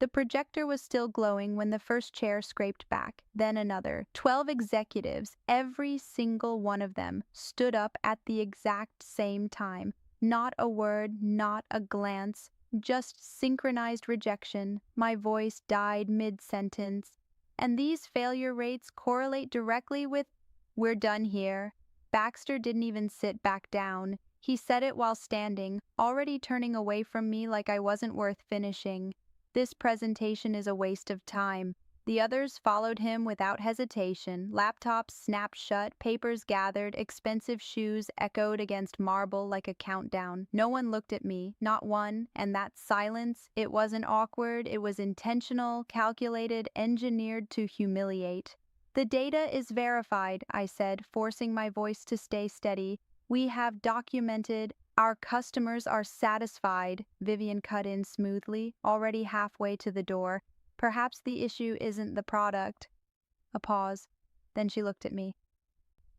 The projector was still glowing when the first chair scraped back, then another. 12 executives, every single one of them, stood up at the exact same time. Not a word, not a glance, just synchronized rejection. My voice died mid-sentence. And these failure rates correlate directly with, "We're done here." Baxter didn't even sit back down. He said it while standing, already turning away from me like I wasn't worth finishing. "This presentation is a waste of time." The others followed him without hesitation. Laptops snapped shut, papers gathered, expensive shoes echoed against marble like a countdown. No one looked at me, not one, and that silence, it wasn't awkward, it was intentional, calculated, engineered to humiliate. "The data is verified," I said, forcing my voice to stay steady. "We have documented. Our customers are satisfied," Vivian cut in smoothly, already halfway to the door. "Perhaps the issue isn't the product." A pause. Then she looked at me.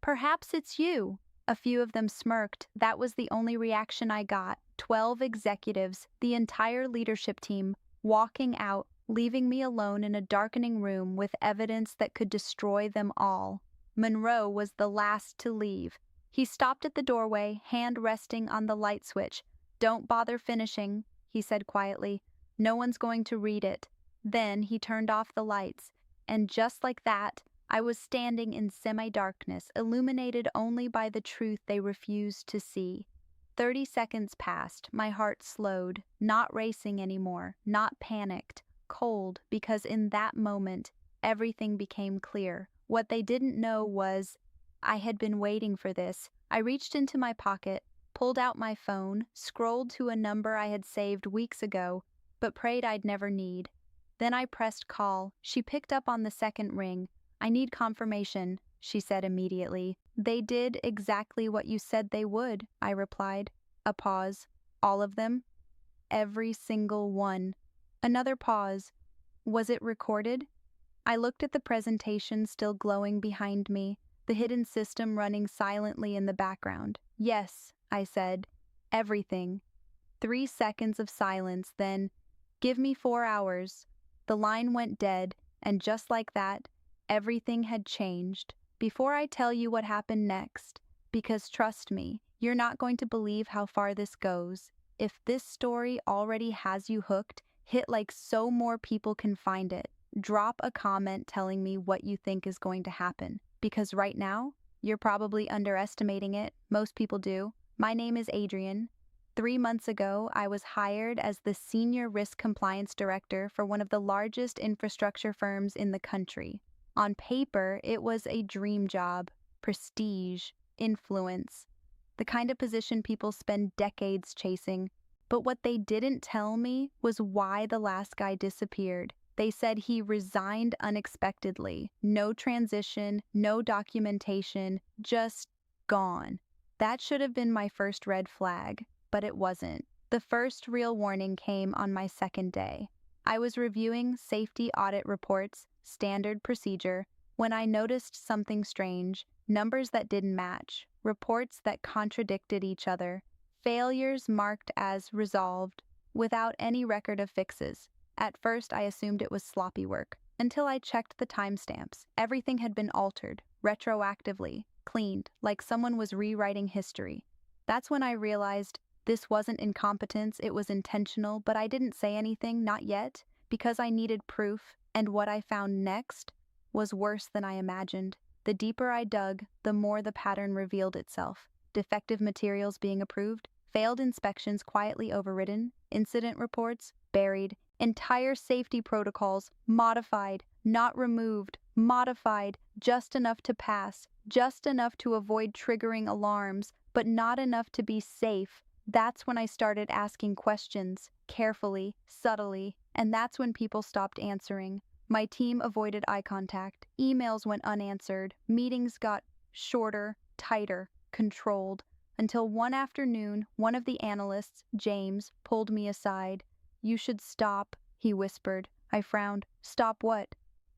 "Perhaps it's you." A few of them smirked. That was the only reaction I got. 12 executives, the entire leadership team, walking out, leaving me alone in a darkening room with evidence that could destroy them all. Monroe was the last to leave. He stopped at the doorway, hand resting on the light switch. "Don't bother finishing," he said quietly. "No one's going to read it." Then he turned off the lights, and just like that, I was standing in semi-darkness, illuminated only by the truth they refused to see. 30 seconds passed, my heart slowed, not racing anymore, not panicked, cold, because in that moment, everything became clear. What they didn't know was, I had been waiting for this. I reached into my pocket, pulled out my phone, scrolled to a number I had saved weeks ago, but prayed I'd never need. Then I pressed call. She picked up on the second ring. "I need confirmation," she said immediately. "They did exactly what you said they would," I replied. A pause. "All of them?" "Every single one." Another pause. "Was it recorded?" I looked at the presentation still glowing behind me, the hidden system running silently in the background. "Yes," I said. "Everything." 3 seconds of silence, then, "Give me 4 hours." The line went dead, and just like that, everything had changed. Before I tell you what happened next, because trust me, you're not going to believe how far this goes. If this story already has you hooked, hit like so more people can find it. Drop a comment telling me what you think is going to happen, because right now, you're probably underestimating it. Most people do. My name is Adrian. 3 months ago, I was hired as the Senior Risk Compliance Director for one of the largest infrastructure firms in the country. On paper, it was a dream job, prestige, influence, the kind of position people spend decades chasing. But what they didn't tell me was why the last guy disappeared. They said he resigned unexpectedly. No transition, no documentation, just gone. That should have been my first red flag. But it wasn't. The first real warning came on my second day. I was reviewing safety audit reports, standard procedure, when I noticed something strange, numbers that didn't match, reports that contradicted each other, failures marked as resolved, without any record of fixes. At first, I assumed it was sloppy work, until I checked the timestamps. Everything had been altered, retroactively, cleaned, like someone was rewriting history. That's when I realized this wasn't incompetence, it was intentional, but I didn't say anything, not yet, because I needed proof, and what I found next was worse than I imagined. The deeper I dug, the more the pattern revealed itself. Defective materials being approved, failed inspections quietly overridden, incident reports buried, entire safety protocols modified, not removed, modified, just enough to pass, just enough to avoid triggering alarms, but not enough to be safe. That's when I started asking questions, carefully, subtly, and that's when people stopped answering. My team avoided eye contact, emails went unanswered, meetings got shorter, tighter, controlled, until one afternoon, one of the analysts, James, pulled me aside. "You should stop," he whispered. I frowned. "Stop what?"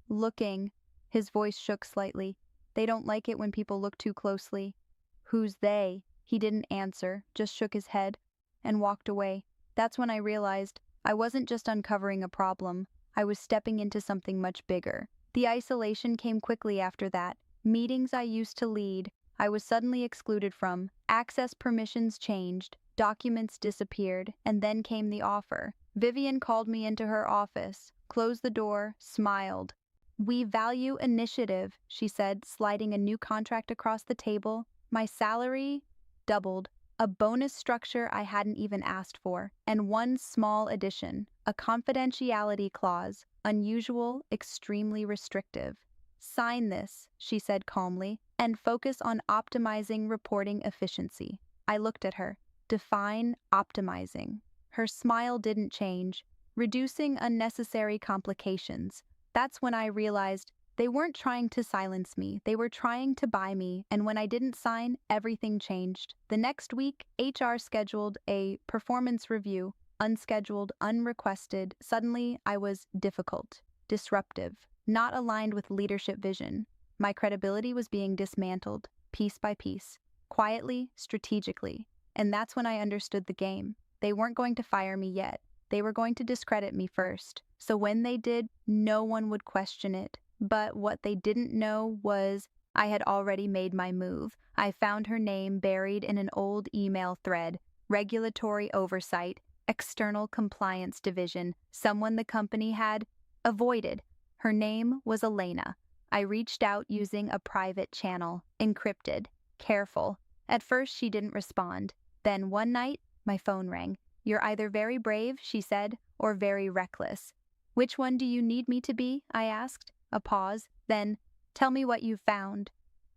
"Looking." His voice shook slightly. "They don't like it when people look too closely." "Who's they?" He didn't answer, just shook his head, and walked away. That's when I realized I wasn't just uncovering a problem, I was stepping into something much bigger. The isolation came quickly after that. Meetings I used to lead, I was suddenly excluded from. Access permissions changed, documents disappeared, and then came the offer. Vivian called me into her office, closed the door, smiled. "We value initiative," she said, sliding a new contract across the table. My salary doubled, a bonus structure I hadn't even asked for, and one small addition, a confidentiality clause, unusual, extremely restrictive. "Sign this," she said calmly, "and focus on optimizing reporting efficiency." I looked at her. Define optimizing. Her smile didn't change. Reducing unnecessary complications. That's when I realized they weren't trying to silence me, they were trying to buy me, and when I didn't sign, everything changed. The next week, HR scheduled a performance review, unscheduled, unrequested. Suddenly, I was difficult, disruptive, not aligned with leadership vision. My credibility was being dismantled, piece by piece, quietly, strategically. And that's when I understood the game. They weren't going to fire me yet. They were going to discredit me first. So when they did, no one would question it. But what they didn't know was I had already made my move. I found her name buried in an old email thread. Regulatory oversight, external compliance division, someone the company had avoided. Her name was Elena. I reached out using a private channel, encrypted, careful. At first, she didn't respond. Then one night, my phone rang. "You're either very brave," she said, "or very reckless." "Which one do you need me to be?" I asked. A pause. Then, "Tell me what you found."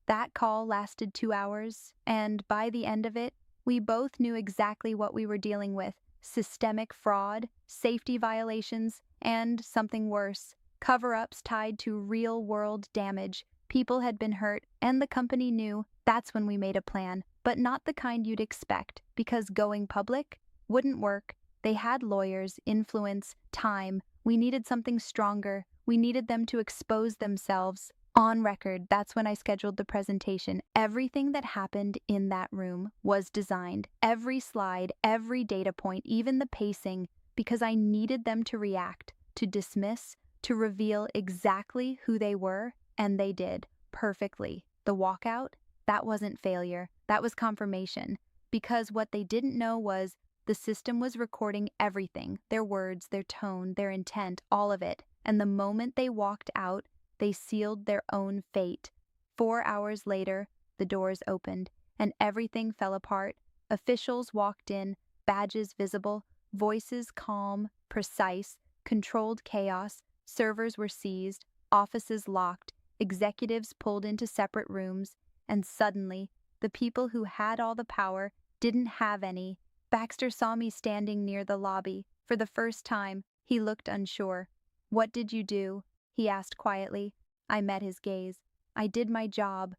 That call lasted 2 hours, and by the end of it, we both knew exactly what we were dealing with: systemic fraud, safety violations, and something worse, cover-ups tied to real-world damage. People had been hurt, and the company knew. That's when we made a plan, but not the kind you'd expect, because going public wouldn't work. They had lawyers, influence, time. We needed something stronger. We needed them to expose themselves. On record, that's when I scheduled the presentation. Everything that happened in that room was designed. Every slide, every data point, even the pacing, because I needed them to react, to dismiss, to reveal exactly who they were, and they did, perfectly. The walkout? That wasn't failure. That was confirmation. Because what they didn't know was the system was recording everything, their words, their tone, their intent, all of it. And the moment they walked out, they sealed their own fate. 4 hours later, the doors opened, and everything fell apart. Officials walked in, badges visible, voices calm, precise, controlled chaos. Servers were seized, offices locked, executives pulled into separate rooms, and suddenly, the people who had all the power didn't have any. Baxter saw me standing near the lobby. For the first time, he looked unsure. "What did you do?" he asked quietly. I met his gaze. "I did my job."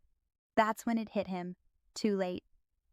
That's when it hit him. Too late.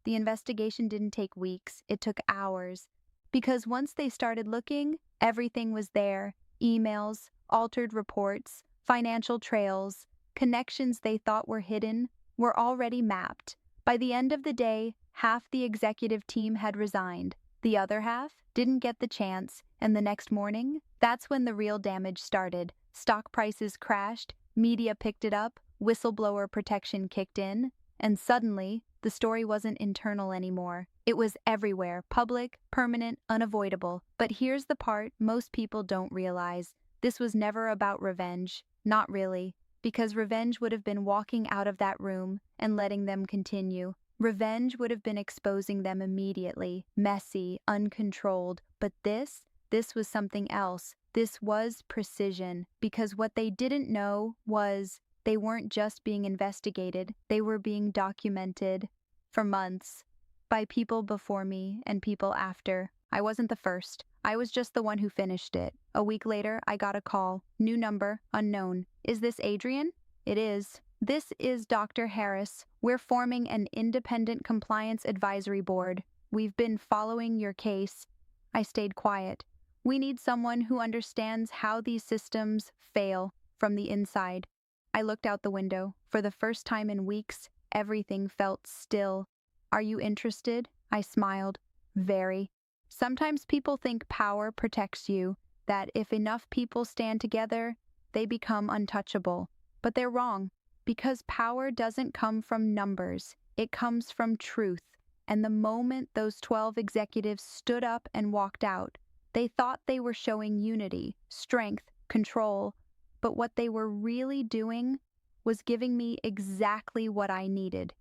The investigation didn't take weeks, it took hours. Because once they started looking, everything was there. Emails, altered reports, financial trails, connections they thought were hidden were already mapped. By the end of the day, half the executive team had resigned. The other half didn't get the chance, and the next morning, that's when the real damage started. Stock prices crashed, media picked it up, whistleblower protection kicked in, and suddenly, the story wasn't internal anymore. It was everywhere, public, permanent, unavoidable. But here's the part most people don't realize. This was never about revenge. Not really. Because revenge would have been walking out of that room and letting them continue. Revenge would have been exposing them immediately, messy, uncontrolled. But this was something else. This was precision. Because what they didn't know was they weren't just being investigated, they were being documented for months by people before me and people after. I wasn't the first. I was just the one who finished it. A week later, I got a call. New number, unknown. "Is this Adrian?" "It is." "This is Dr. Harris. We're forming an independent compliance advisory board. We've been following your case." I stayed quiet. "We need someone who understands how these systems fail from the inside." I looked out the window. For the first time in weeks, everything felt still. "Are you interested?" I smiled. "Very." Sometimes people think power protects you, that if enough people stand together, they become untouchable. But they're wrong, because power doesn't come from numbers, it comes from truth. And the moment those 12 executives stood up and walked out, they thought they were showing unity, strength, control, but what they were really doing was giving me exactly what I needed: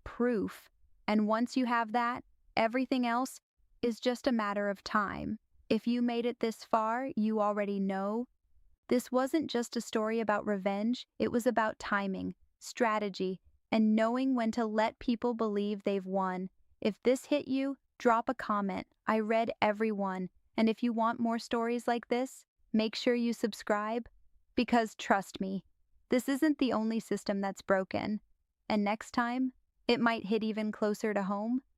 proof. And once you have that, everything else is just a matter of time. If you made it this far, you already know. This wasn't just a story about revenge, it was about timing, strategy, and knowing when to let people believe they've won. If this hit you, drop a comment. I read every one. And if you want more stories like this, make sure you subscribe. Because trust me, this isn't the only system that's broken. And next time, it might hit even closer to home.